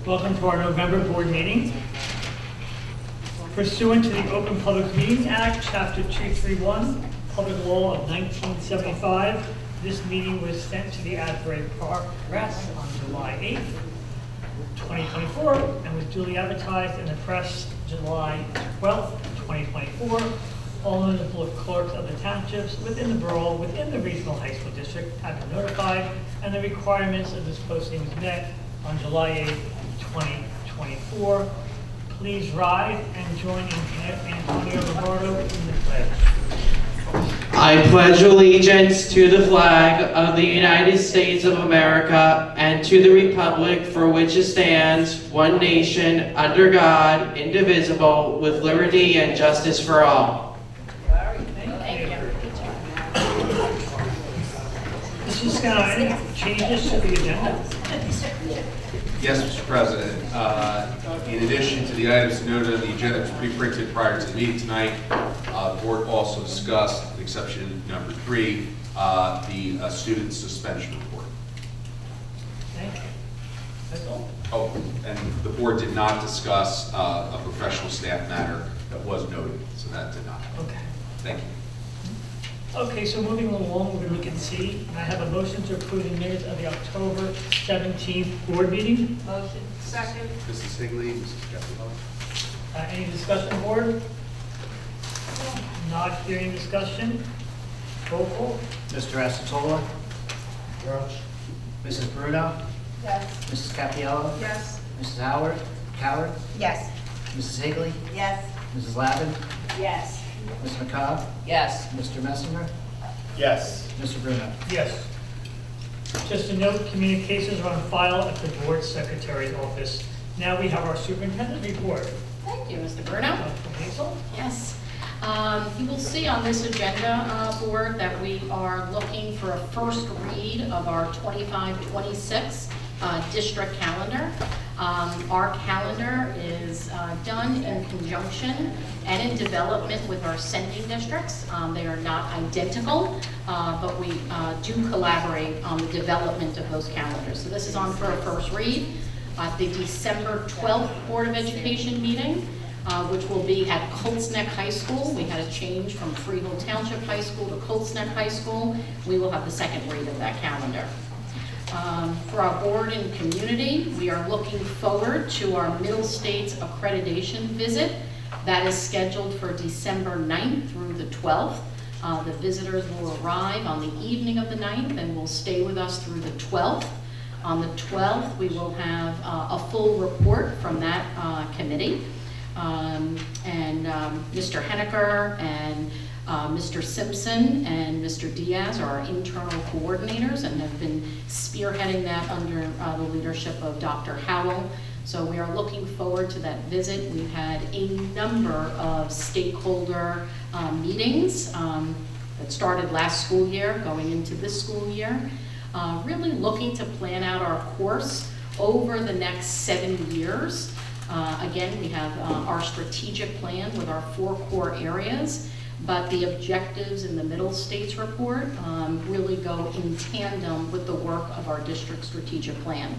Welcome to our November board meeting. Pursuant to the Open Public Meetings Act, Chapter 231, Public Law of 1975, this meeting was sent to the Asbury Park Press on July 8th, 2024, and was duly advertised in the press July 12th, 2024. All municipal clerks of the townships within the borough, within the regional high school district have been notified, and the requirements of this posting was met on July 8th, 2024. Please rise and join in Antonio Roberto in the pledge. I pledge allegiance to the flag of the United States of America and to the republic for which it stands, one nation, under God, indivisible, with liberty and justice for all. Mrs. Scott, any changes to the agenda? Yes, Mr. President. In addition to the items noted on the agenda that was pre-printed prior to the meeting tonight, the board also discussed, exception number 3, the student suspension report. Thank you. That's all. Oh, and the board did not discuss a professional staff matter that was noted, so that did not happen. Okay. Thank you. Okay, so moving along, we're going to look and see. I have a motion to approve the minutes of the October 17th board meeting. Motion. Second. Mrs. Higley, Mrs. Capello. Any discussion, board? Not hearing discussion. Roll call. Mr. Acetola? Yes. Mrs. Bruno? Yes. Mrs. Cappiello? Yes. Mrs. Coward? Yes. Mrs. Higley? Yes. Mrs. Lavin? Yes. Ms. McCobb? Yes. Mr. Messenger? Yes. Mr. Bruno? Yes. Just a note, communications are on file at the board secretary's office. Now we have our superintendent report. Thank you, Mr. Bruno. Hazel? Yes. You will see on this agenda, board, that we are looking for a first read of our 25-26 district calendar. Our calendar is done in conjunction and in development with our sending districts. They are not identical, but we do collaborate on the development of those calendars. So this is on for a first read. The December 12th Board of Education meeting, which will be at Colts Neck High School. We had a change from Freehold Township High School to Colts Neck High School. We will have the second read of that calendar. For our board and community, we are looking forward to our Middle States accreditation visit. That is scheduled for December 9th through the 12th. The visitors will arrive on the evening of the 9th and will stay with us through the 12th. On the 12th, we will have a full report from that committee. Mr. Henniker and Mr. Simpson and Mr. Diaz are our internal coordinators and have been spearheading that under the leadership of Dr. Howell. So we are looking forward to that visit. We've had a number of stakeholder meetings that started last school year, going into this school year, really looking to plan out our course over the next 7 years. Again, we have our strategic plan with our 4 core areas, but the objectives in the Middle States report really go in tandem with the work of our district strategic plan.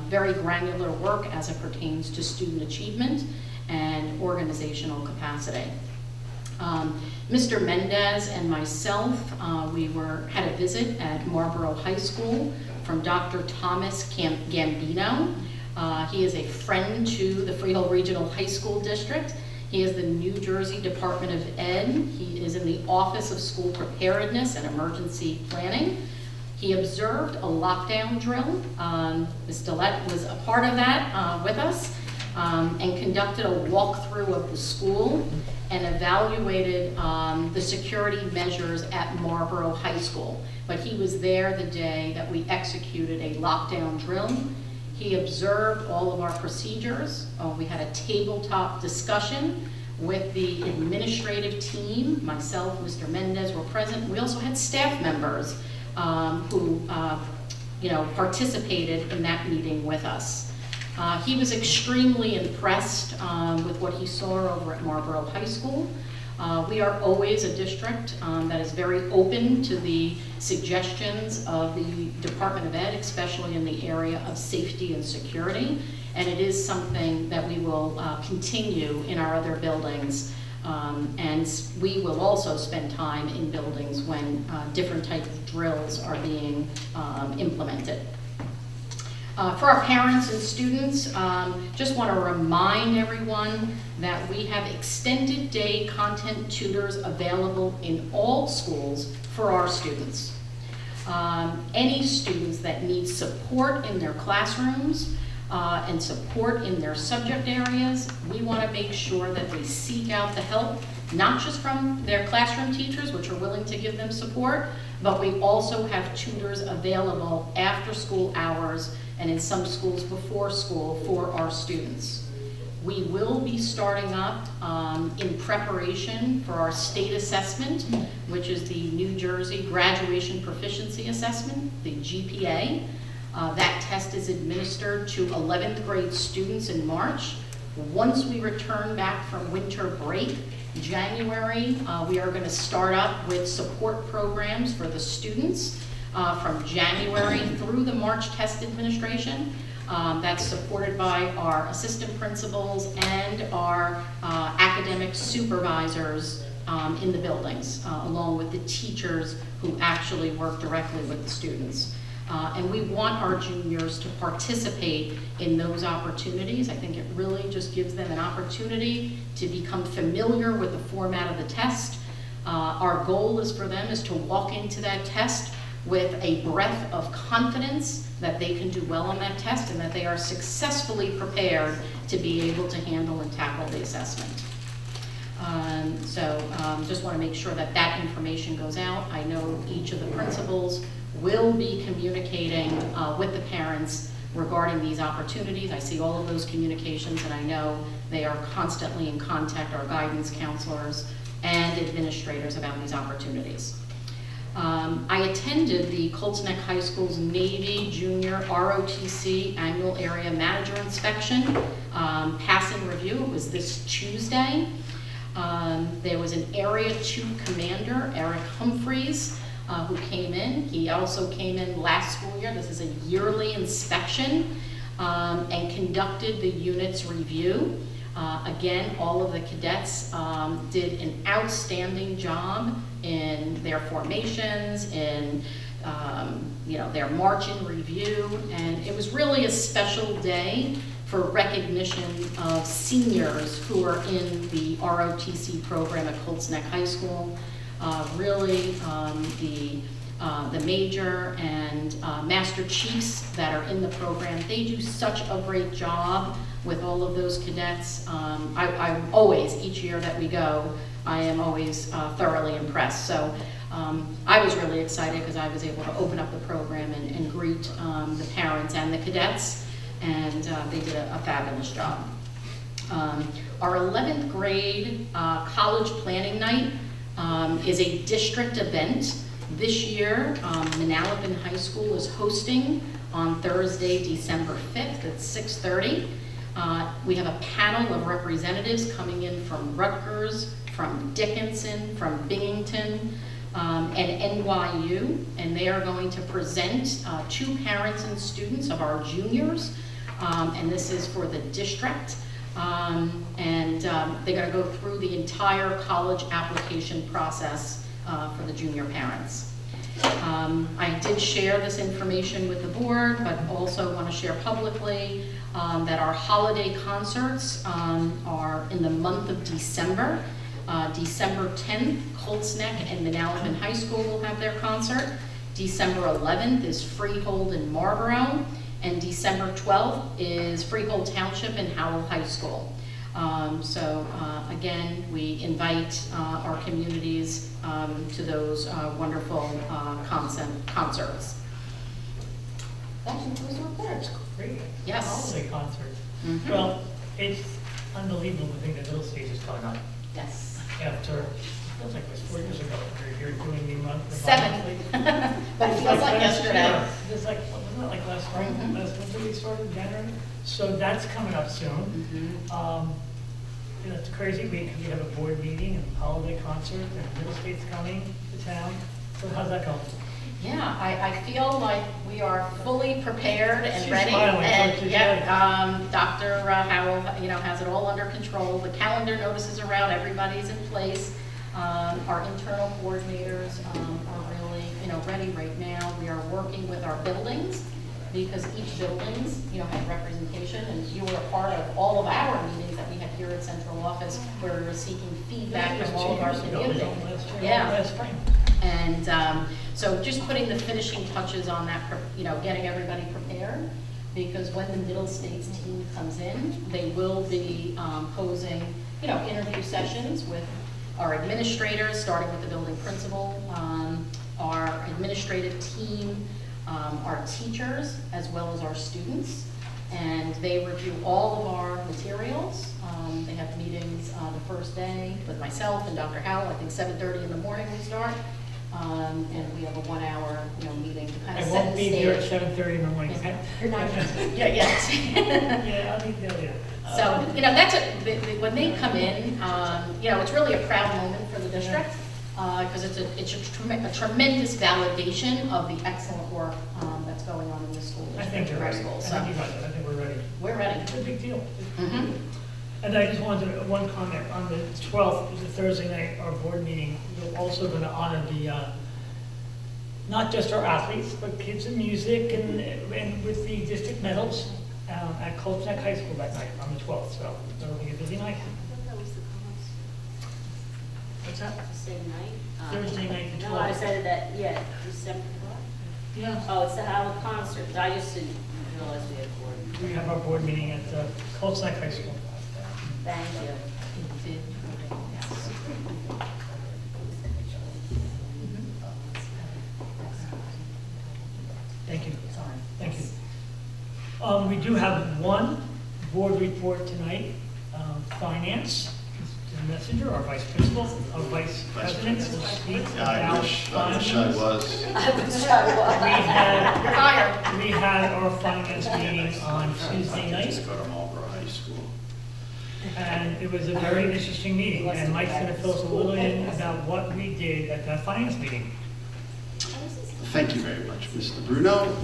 Very granular work as it pertains to student achievement and organizational capacity. Mr. Mendez and myself, we had a visit at Marlboro High School from Dr. Thomas Gambino. He is a friend to the Freehold Regional High School District. He is the New Jersey Department of Ed. He is in the Office of School Preparedness and Emergency Planning. He observed a lockdown drill. Ms. Dillette was a part of that with us and conducted a walkthrough of the school and evaluated the security measures at Marlboro High School. But he was there the day that we executed a lockdown drill. He observed all of our procedures. We had a tabletop discussion with the administrative team. Myself, Mr. Mendez were present. We also had staff members who participated in that meeting with us. He was extremely impressed with what he saw over at Marlboro High School. We are always a district that is very open to the suggestions of the Department of Ed, especially in the area of safety and security. And it is something that we will continue in our other buildings. And we will also spend time in buildings when different types of drills are being implemented. For our parents and students, just want to remind everyone that we have extended day content tutors available in all schools for our students. Any students that need support in their classrooms and support in their subject areas, we want to make sure that we seek out the help, not just from their classroom teachers, which are willing to give them support, but we also have tutors available after school hours and in some schools before school for our students. We will be starting up in preparation for our state assessment, which is the New Jersey Graduation Proficiency Assessment, the GPA. That test is administered to 11th grade students in March. Once we return back from winter break, January, we are going to start up with support programs for the students from January through the March test administration. That's supported by our assistant principals and our academic supervisors in the buildings, along with the teachers who actually work directly with the students. And we want our juniors to participate in those opportunities. I think it really just gives them an opportunity to become familiar with the format of the test. Our goal is for them is to walk into that test with a breath of confidence that they can do well on that test and that they are successfully prepared to be able to handle and tackle the assessment. Just want to make sure that that information goes out. I know each of the principals will be communicating with the parents regarding these opportunities. I see all of those communications and I know they are constantly in contact, our guidance counselors and administrators, about these opportunities. I attended the Colts Neck High School's Navy Junior ROTC Annual Area Manager Inspection passing review. It was this Tuesday. There was an Area 2 Commander, Eric Humphreys, who came in. He also came in last school year. This is a yearly inspection, and conducted the unit's review. Again, all of the cadets did an outstanding job in their formations, in their march-in review, and it was really a special day for recognition of seniors who are in the ROTC program at Colts Neck High School. The major and master chiefs that are in the program, they do such a great job with all of those cadets. I'm always, each year that we go, I am always thoroughly impressed. So I was really excited because I was able to open up the program and greet the parents and the cadets, and they did a fabulous job. Our 11th grade college planning night is a district event. This year, Manalapan High School is hosting on Thursday, December 5th at 6:30. We have a panel of representatives coming in from Rutgers, from Dickinson, from Binghamton, and NYU, and they are going to present to parents and students of our juniors, and this is for the district. They're going to go through the entire college application process for the junior parents. I did share this information with the board, but also want to share publicly that our holiday concerts are in the month of December. December 10th, Colts Neck and Manalapan High School will have their concert. December 11th is Freehold in Marlborough, and December 12th is Freehold Township and Howell High School. Again, we invite our communities to those wonderful concerts. That concludes my report. Great. Yes. Holiday concert. Mhm. Well, it's unbelievable to think that middle stage is coming up Yes. after, it feels like it was 4 years ago, we were doing the month. the 7. monthly. But it feels like yesterday. It's like, wasn't it like last spring, Mhm. last winter we started, January? So that's coming up soon. Mhm. you know, it's a crazy week because we have a board meeting and holiday concert and Middle State's coming to town. So how's that going? Yeah, I feel like we are fully prepared and She's ready. smiling, And she's yeah, Dr. Howell, you know, has it all under control. The calendar notices are out, everybody's in place. Our internal coordinators are really, you know, ready right now. We are working with our buildings because each buildings, you know, have representation, and you were a part of all of our meetings that we had here at central office where we were seeking feedback from all of our community. Yeah. Last spring. And so just putting the finishing touches on that, you know, getting everybody prepared, because when the Middle States team comes in, they will be posing, you know, interview sessions with our administrators, starting with the building principal, our administrative team, our teachers, as well as our students. And they review all of our materials. They have meetings the first day with myself and Dr. Howell. I think 7:30 in the morning we start. And we have a 1 hour, you know, meeting to kind of I set won't the be here at stage. 7:30 in the morning. You're not, yeah, yes. Yeah, I'll be there, yeah. So, you know, that's when they come in, you know, it's really a proud moment for the district, because it's a tremendous validation of the excellent work that's going on in the school I district. think you're in our ready. schools. I So, think you're right. I think we're ready. we're ready. It's a big deal. Mhm. And I just wanted one comment. On the 12th, which is a Thursday night, our board meeting, we're also going to honor the, not just our athletes, but kids in music and with the district medals at Colts Neck High School that night on the 12th. So it'll be a busy night. That was the cause. What's that? The same night? Thursday night, the No, I 12th. said that, yeah, December what? Yeah. Oh, it's the Howard concert. I just didn't realize we had board. We have our board meeting at Colts Neck High School. Thank you. Thank you. Thank you. We do have one board report tonight. Finance, Mr. Messenger, our vice principal, our vice president will speak I about wish funds. I was. We had, we had our finance meeting on Tuesday I just night, go to Marlboro High School. and it was a very interesting meeting. And Mike's gonna fill us a little in about what we did at that finance meeting. Thank you very much, Mr. Bruno.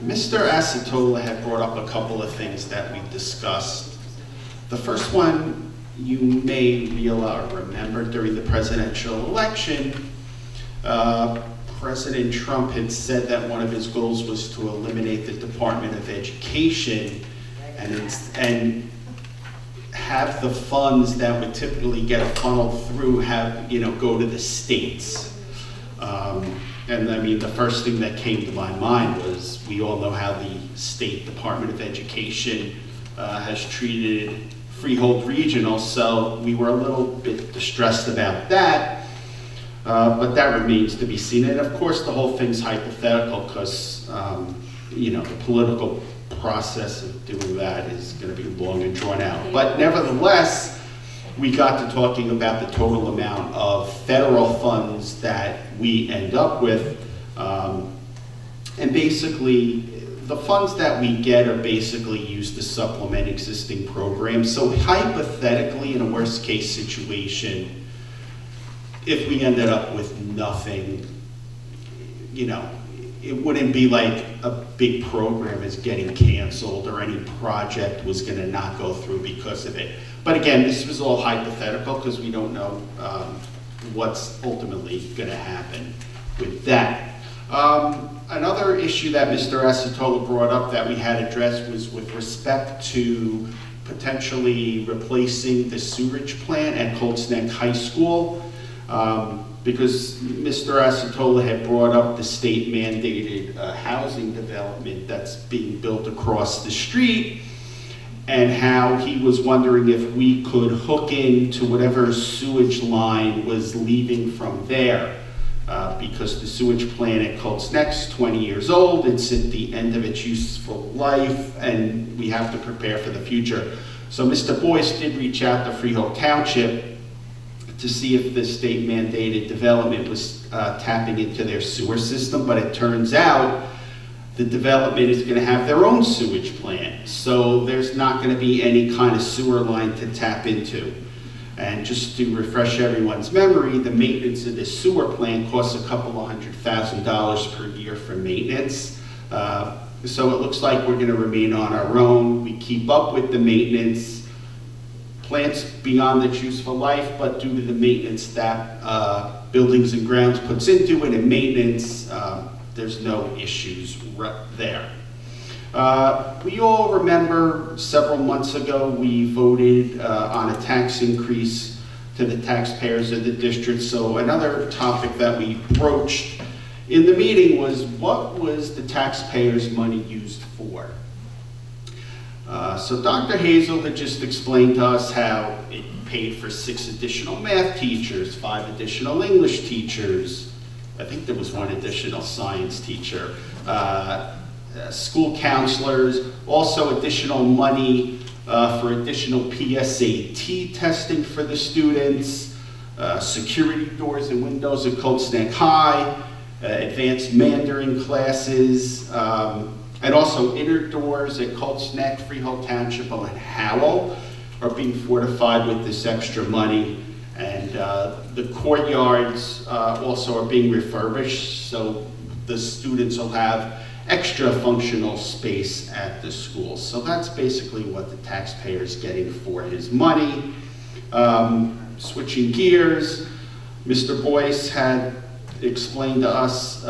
Mr. Acetola had brought up a couple of things that we discussed. The first one, you may realize or remember during the presidential election, President Trump had said that one of his goals was to eliminate the Department of Education and have the funds that would typically get funneled through go to the states. And I mean, the first thing that came to my mind was, we all know how the State Department of Education has treated Freehold Regional, so we were a little bit distressed about that, but that remains to be seen. And of course, the whole thing's hypothetical because, the political process of doing that is going to be long and drawn out. But nevertheless, we got to talking about the total amount of federal funds that we end up with. And basically, the funds that we get are basically used to supplement existing programs. So hypothetically, in a worst case situation, if we ended up with nothing, it wouldn't be like a big program is getting canceled or any project was going to not go through because of it. But again, this was all hypothetical because we don't know what's ultimately going to happen with that. Another issue that Mr. Acetola brought up that we had addressed was with respect to potentially replacing the sewage plant at Colts Neck High School. Because Mr. Acetola had brought up the state mandated housing development that's being built across the street, and how he was wondering if we could hook into whatever sewage line was leaving from there. Because the sewage plant at Colts Neck's 20 years old, it's at the end of its useful life, and we have to prepare for the future. So Mr. Boyce did reach out to Freehold Township to see if the state mandated development was tapping into their sewer system, but it turns out the development is going to have their own sewage plant. So there's not going to be any kind of sewer line to tap into. And just to refresh everyone's memory, the maintenance of this sewer plant costs a couple of $100,000 per year for maintenance. So it looks like we're going to remain on our own. We keep up with the maintenance. Plants beyond its useful life, but due to the maintenance that Buildings and Grounds puts into it and maintenance, there's no issues there. We all remember several months ago we voted on a tax increase to the taxpayers of the district. So another topic that we broached in the meeting was, what was the taxpayers' money used for? So Dr. Hazel had just explained to us how it paid for 6 additional math teachers, 5 additional English teachers, I think there was 1 additional science teacher, school counselors, also additional money for additional PSAT testing for the students, security doors and windows at Cold Snake High, advanced Mandarin classes, and also inner doors at Cold Snake, Freehold Township, and Howell are being fortified with this extra money. And the courtyards also are being refurbished, so the students will have extra functional space at the school. So that's basically what the taxpayer's getting for his money. Switching gears, Mr. Boyce had explained to us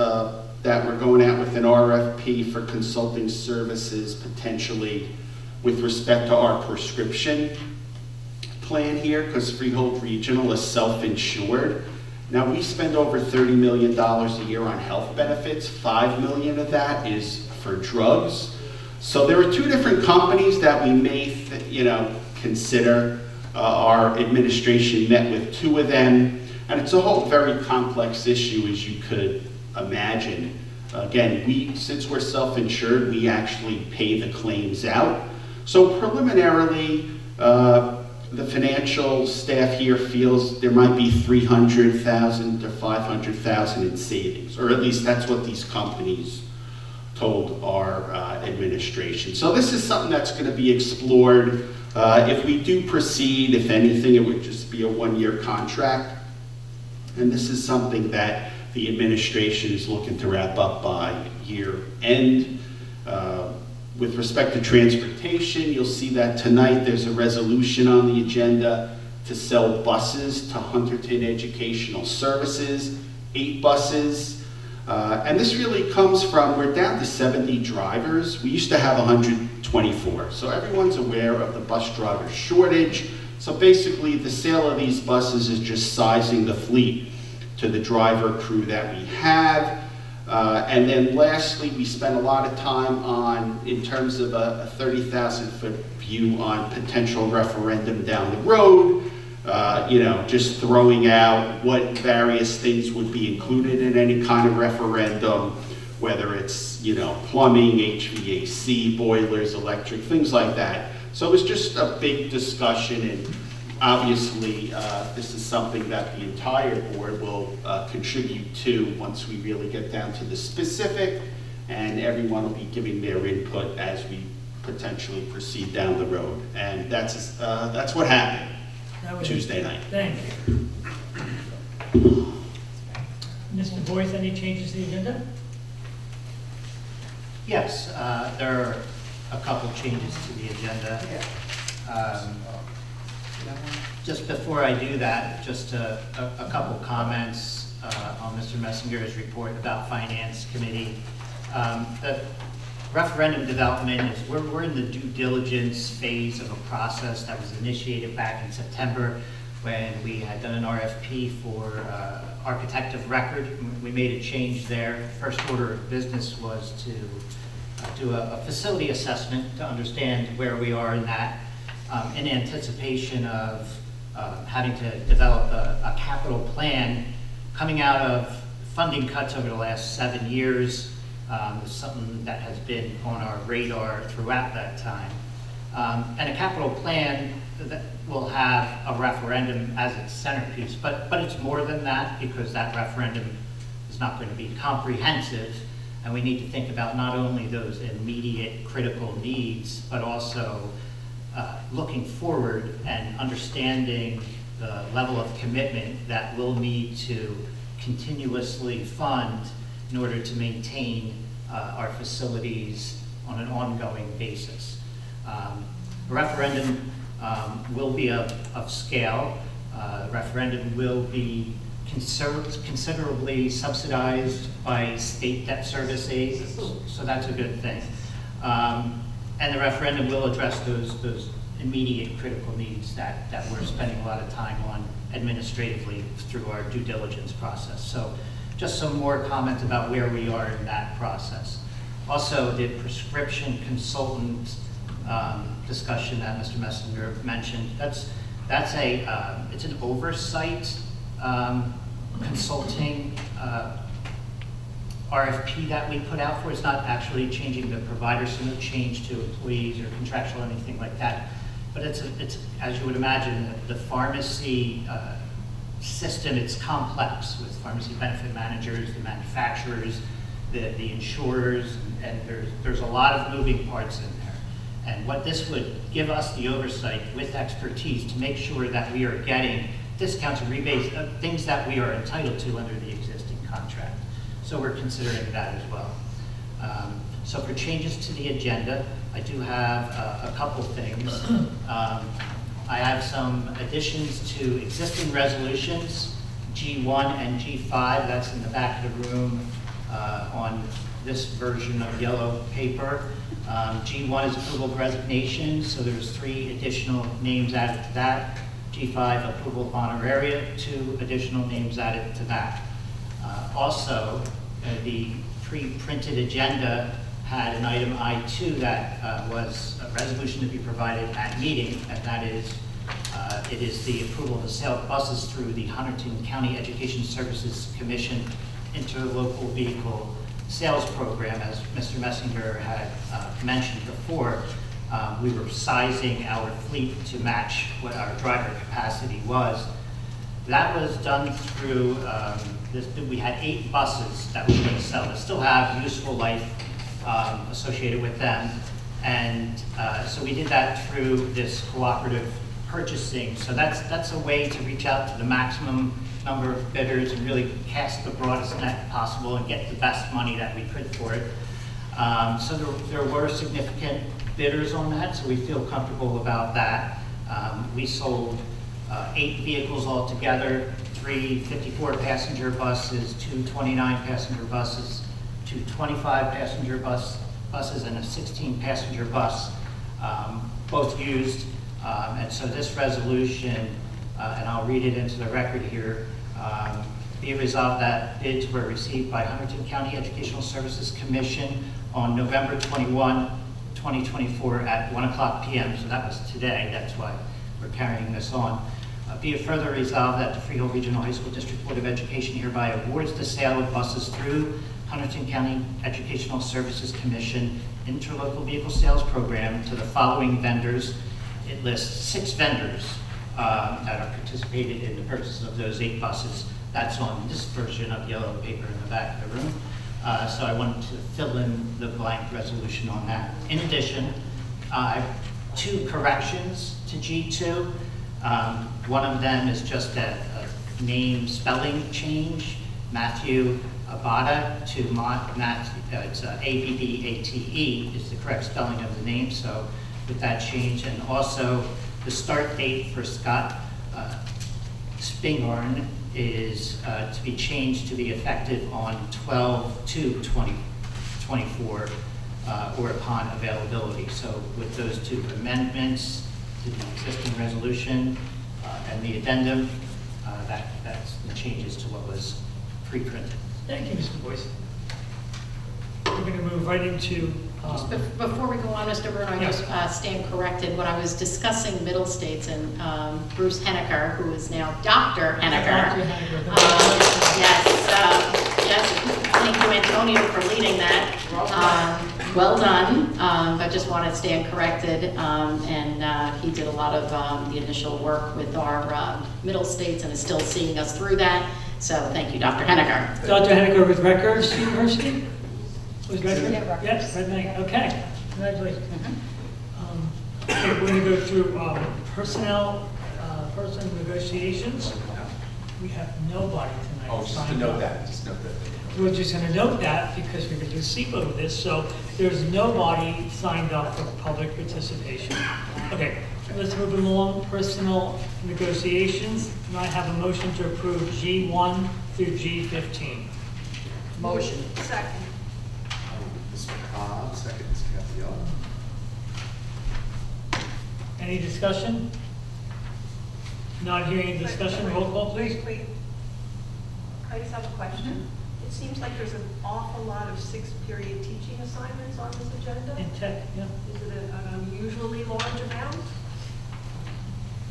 that we're going out with an RFP for consulting services potentially with respect to our prescription plan here, because Freehold Regional is self-insured. Now, we spend over $30 million a year on health benefits. $5 million of that is for drugs. So there are 2 different companies that we may, consider. Our administration met with 2 of them, and it's a whole very complex issue, as you could imagine. Again, since we're self-insured, we actually pay the claims out. So preliminarily, the financial staff here feels there might be $300,000 to $500,000 in savings, or at least that's what these companies told our administration. So this is something that's going to be explored. If we do proceed, if anything, it would just be a 1-year contract. And this is something that the administration is looking to wrap up by year end. With respect to transportation, you'll see that tonight there's a resolution on the agenda to sell buses to Hunterton Educational Services, 8 buses. And this really comes from, we're down to 70 drivers. We used to have 124. So everyone's aware of the bus driver shortage. So basically the sale of these buses is just sizing the fleet to the driver crew that we have. And then lastly, we spent a lot of time on, in terms of a 30,000-foot view on potential referendum down the road, just throwing out what various things would be included in any kind of referendum, whether it's, plumbing, HVAC, boilers, electric, things like that. So it was just a big discussion, and obviously, this is something that the entire board will contribute to once we really get down to the specific, and everyone will be giving their input as we potentially proceed down the road. And that's what happened Tuesday night. Thank you. Mr. Boyce, any changes to the agenda? Yes, there are a couple changes to the agenda. Just before I do that, just a couple comments on Mr. Messinger's report about Finance Committee. The referendum development is, we're in the due diligence phase of a process that was initiated back in September when we had done an RFP for architect of record. We made a change there. First order of business was to do a facility assessment to understand where we are in that, in anticipation of having to develop a capital plan coming out of funding cuts over the last 7 years. It's something that has been on our radar throughout that time. And a capital plan that will have a referendum as its centerpiece, but it's more than that, because that referendum is not going to be comprehensive. And we need to think about not only those immediate critical needs, but also looking forward and understanding the level of commitment that we'll need to continuously fund in order to maintain our facilities on an ongoing basis. A referendum will be of scale. The referendum will be considerably subsidized by state debt service aid, so that's a good thing. And the referendum will address those immediate critical needs that we're spending a lot of time on administratively through our due diligence process. So just some more comments about where we are in that process. Also, the prescription consultant discussion that Mr. Messenger mentioned, it's an oversight consulting RFP that we put out for. It's not actually changing the provider, so no change to employees or contractual or anything like that. But it's as you would imagine, the pharmacy system, it's complex with pharmacy benefit managers, the manufacturers, the insurers, and there's a lot of moving parts in there. And what this would give us the oversight with expertise to make sure that we are getting discounts and rebates, things that we are entitled to under the existing contract. So we're considering that as well. So for changes to the agenda, I do have a couple things. I have some additions to existing resolutions, G1 and G5, that's in the back of the room on this version of yellow paper. G1 is approval of resignation, so there's 3 additional names added to that. G5, approval of honoraria, 2 additional names added to that. Also, the pre-printed agenda had an item I2 that was a resolution to be provided at meeting, and that is, it is the approval of the sale of buses through the Hunterdon County Education Services Commission interlocal vehicle sales program. As Mr. Messenger had mentioned before, we were sizing our fleet to match what our driver capacity was. That was done through, we had 8 buses that we were going to sell that still have useful life associated with them. And so we did that through this cooperative purchasing. So that's a way to reach out to the maximum number of bidders and really cast the broadest net possible and get the best money that we could for it. So there were significant bidders on that, so we feel comfortable about that. We sold 8 vehicles altogether, 3 54-passenger buses, 2 29-passenger buses, 2 25-passenger buses, and a 16-passenger bus, both used. And so this resolution, and I'll read it into the record here, be it resolved that bids were received by Hunterdon County Educational Services Commission on November 21, 2024 at 1:00 p.m. So that was today, that's why we're carrying this on. Be it further resolved that the Freehold Regional High School District Board of Education hereby awards the sale of buses through Hunterdon County Educational Services Commission interlocal vehicle sales program to the following vendors. It lists 6 vendors that are participated in the purchase of those 8 buses. That's on this version of yellow paper in the back of the room. So I wanted to fill in the blank resolution on that. In addition, I have 2 corrections to G2. One of them is just a name spelling change. Matthew Abada to Matthew, it's A-B-B-A-T-E is the correct spelling of the name, so with that change. And also the start date for Scott Spingarn is to be changed to be effective on 12/2/2024 or upon availability. So with those 2 amendments to the existing resolution and the addendum, that's the changes to what was pre-printed. Thank you, Mr. Boyce. We're going to move right into... Just before we go on, Mr. Byrne, I just stand corrected. When I was discussing middle states and Bruce Henniker, who is now Dr. Henniker. Dr. Henniker. Yes, thank you, Antonio, for leading that. Well done. I just want to stand corrected. And he did a lot of the initial work with our middle states and is still seeing us through that. So thank you, Dr. Henniker. Dr. Henniker with Rutgers University. Was Red Knight? Yes, Red Knight, okay, congratulations. Okay, we're gonna go through personnel negotiations. We have nobody tonight. Oh, just to signed note up. that, just note that. We're just gonna note that because we're gonna do SEPA with this, so there's nobody signed up for public participation. Okay, let's move along, personnel negotiations. And I have a motion to approve G1 through G15. Motion. Second. Ms. McCobb, second, Ms. Capiella. Any discussion? Not hearing any discussion, roll call please. Wait. I just have a question. It seems like there's an awful lot of sixth-period teaching assignments on this agenda. In tech, yeah. Is it an unusually large amount?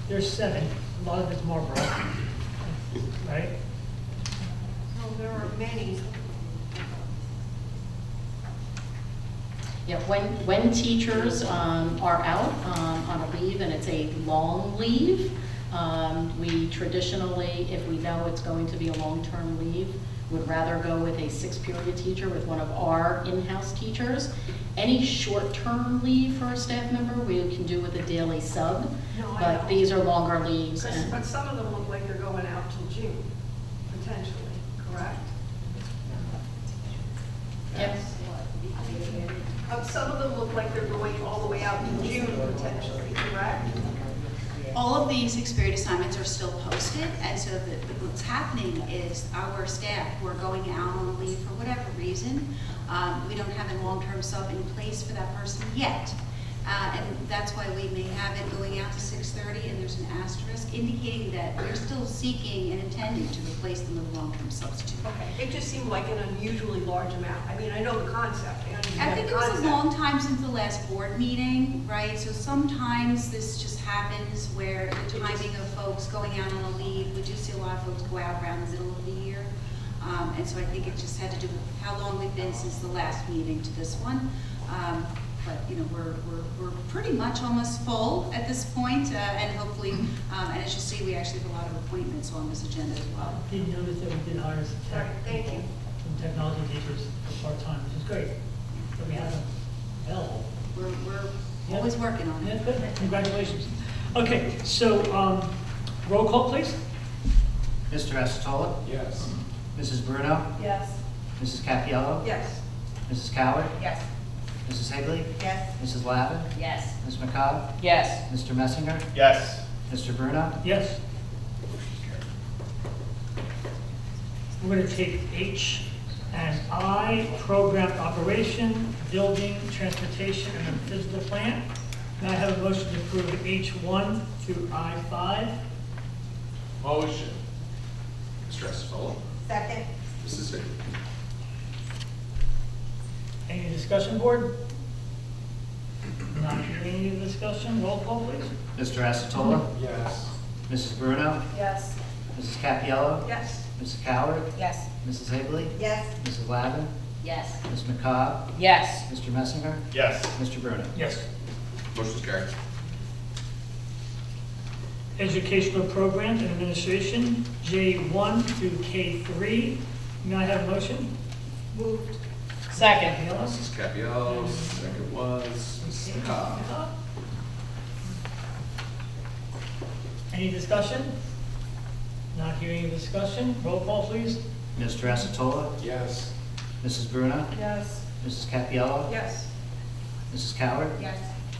There's 7, a lot of it's Marlboro, right? No, there are many. Yeah, when teachers are out on a leave and it's a long leave, we traditionally, if we know it's going to be a long-term leave, would rather go with a 6th-period teacher with one of our in-house teachers. Any short-term leave for a staff member, we can do with a daily sub, No, I but know. these are longer leaves. But some of them look like they're going out till June, potentially, correct? Yep. Some of them look like they're going all the way out to June, potentially, correct? All of these experience assignments are still posted, and so what's happening is our staff who are going out on a leave for whatever reason, we don't have a long-term sub in place for that person yet. And that's why we may have it going out to 6:30, and there's an asterisk indicating that we're still seeking and intending to replace them with a long-term substitute. Okay, it just seemed like an unusually large amount. I mean, I know the concept, I I understand think the it was a concept. long time since the last board meeting, right? So sometimes this just happens where the timing of folks going out on a leave, we do see a lot of folks go out around the middle of the year. And so I think it just had to do with how long we've been since the last meeting to this one. But, you know, we're pretty much almost full at this point, and hopefully, and as you'll see, we actually have a lot of appointments on this agenda as well. Did notice that we did hire some All right, tech thank people, you. some technology teachers for part-time, which is great. So we have them available. We're always working on Yeah, it. good, congratulations. Okay, so, roll call please. Mr. Acetola? Yes. Mrs. Bruno? Yes. Mrs. Capiello? Yes. Mrs. Coward? Yes. Mrs. Higley? Yes. Mrs. Lavin? Yes. Ms. McCobb? Yes. Mr. Messinger? Yes. Mr. Bruno? Yes. We're going to take H and I, program operation, building, transportation, and the physical plant. May I have a motion to approve H1 through I5? Motion. Mr. Acetola. Second. Mrs. Higley. Any discussion, board? Not hearing any discussion, roll call please. Mr. Acetola? Yes. Mrs. Bruno? Yes. Mrs. Capiello? Yes. Mrs. Coward? Yes. Mrs. Higley? Yes. Mrs. Lavin? Yes. Ms. McCobb? Yes. Mr. Messinger? Yes. Mr. Bruno? Yes. Motion's carried. Educational programs and administration, J1 through K3. May I have a motion? Moved. Second. Mrs. Capiello, second was Ms. McCobb. Any discussion? Not hearing any discussion, roll call please. Mr. Acetola? Yes. Mrs. Bruno? Yes. Mrs. Capiello? Yes. Mrs. Coward? Yes.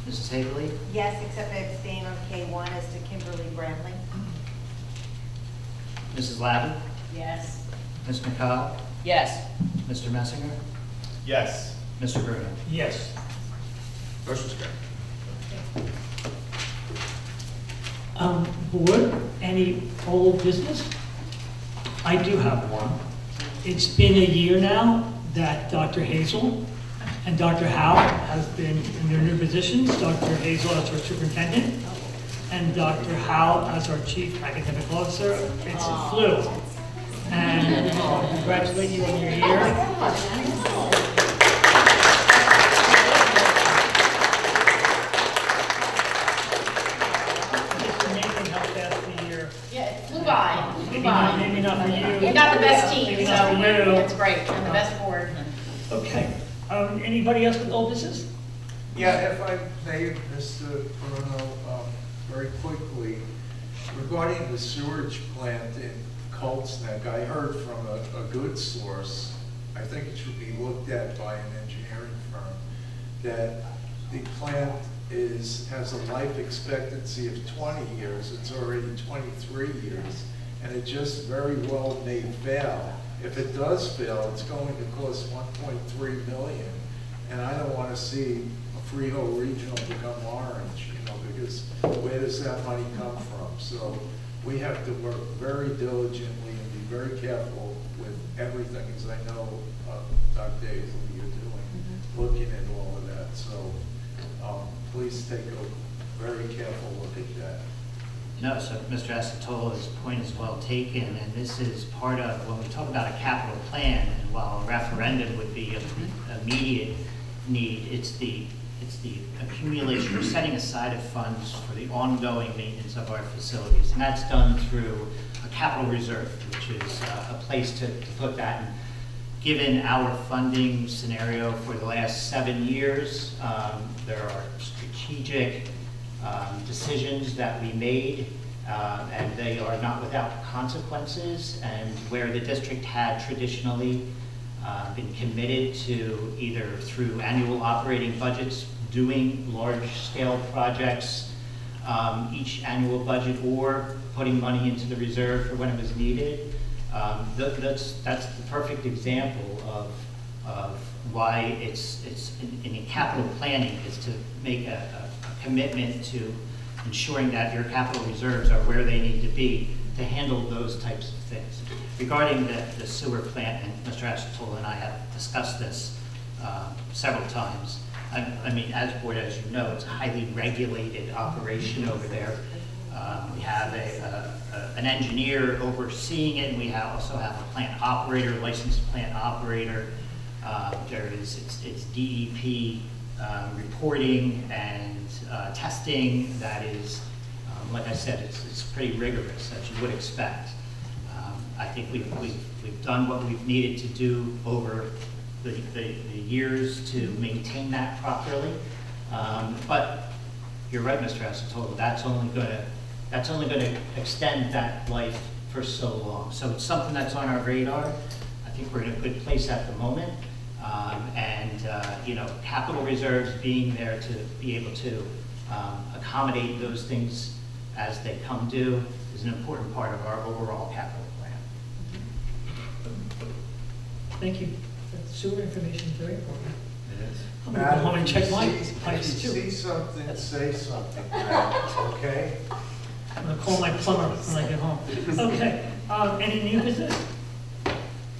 Mrs. Higley? Yes, except I abstain on K1 as to Kimberly Bradley. Mrs. Lavin? Yes. Ms. McCobb? Yes. Mr. Messinger? Yes. Mr. Bruno? Yes. Motion's carried. Board, any old business? I do have one. It's been a year now that Dr. Hazel and Dr. Howe have been in their new positions. Dr. Hazel as our superintendent and Dr. Howe as our chief academic officer. It's a flu. And congratulate you on your year. It's amazing how fast the year. Yeah, it flew by. Maybe not for you. We got the best team, Maybe so not for you. it's great, and the best board. Okay, Anybody else with old business? Yeah, if I may, Mr. Bruno, very quickly, regarding the sewage plant in Colts Neck, I heard from a good source, I think it should be looked at by an engineering firm, that the plant has a life expectancy of 20 years. It's already 23 years, and it just very well may fail. If it does fail, it's going to cost $1.3 million, and I don't want to see a Freehold Regional become orange, because where does that money come from? So we have to work very diligently and be very careful with everything, as I know, Dr. Dave, what you're doing, looking at all of that. So please take a very careful look at that. No, so Mr. Asatola's point is well taken, and this is part of, when we talk about a capital plan, and while a referendum would be an immediate need, it's the accumulation or setting aside of funds for the ongoing maintenance of our facilities. And that's done through a capital reserve, which is a place to put that. And given our funding scenario for the last 7 years, there are strategic decisions that we made, and they are not without consequences. And where the district had traditionally been committed to either through annual operating budgets, doing large-scale projects, each annual budget, or putting money into the reserve for when it was needed, that's the perfect example of why it's in capital planning is to make a commitment to ensuring that your capital reserves are where they need to be to handle those types of things. Regarding the sewer plant, and Mr. Asatola and I have discussed this several times. I mean, as board, as you know, it's a highly regulated operation over there. We have an engineer overseeing it, and we also have a plant operator, licensed plant operator. It's DEP reporting and testing that is, like I said, it's pretty rigorous, as you would expect. I think we've done what we've needed to do over the years to maintain that properly. But you're right, Mr. Asatola, that's only going to extend that life for so long. So it's something that's on our radar. I think we're in a good place at the moment. Capital reserves being there to be able to accommodate those things as they come due is an important part of our overall capital plan. Thank you. That sewer information is very important. It is. I'm going to go home and check my If pipes you too. see something, say something, okay? I'm going to call my plumber when I get home. Okay, any new business?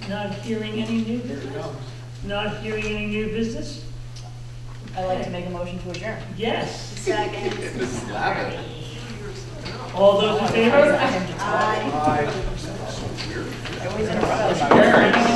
Not hearing any new business? Not hearing any new business? I'd like to make a motion to adjourn. Yes. Second. All those in favor? Aye. Aye. Always in a row.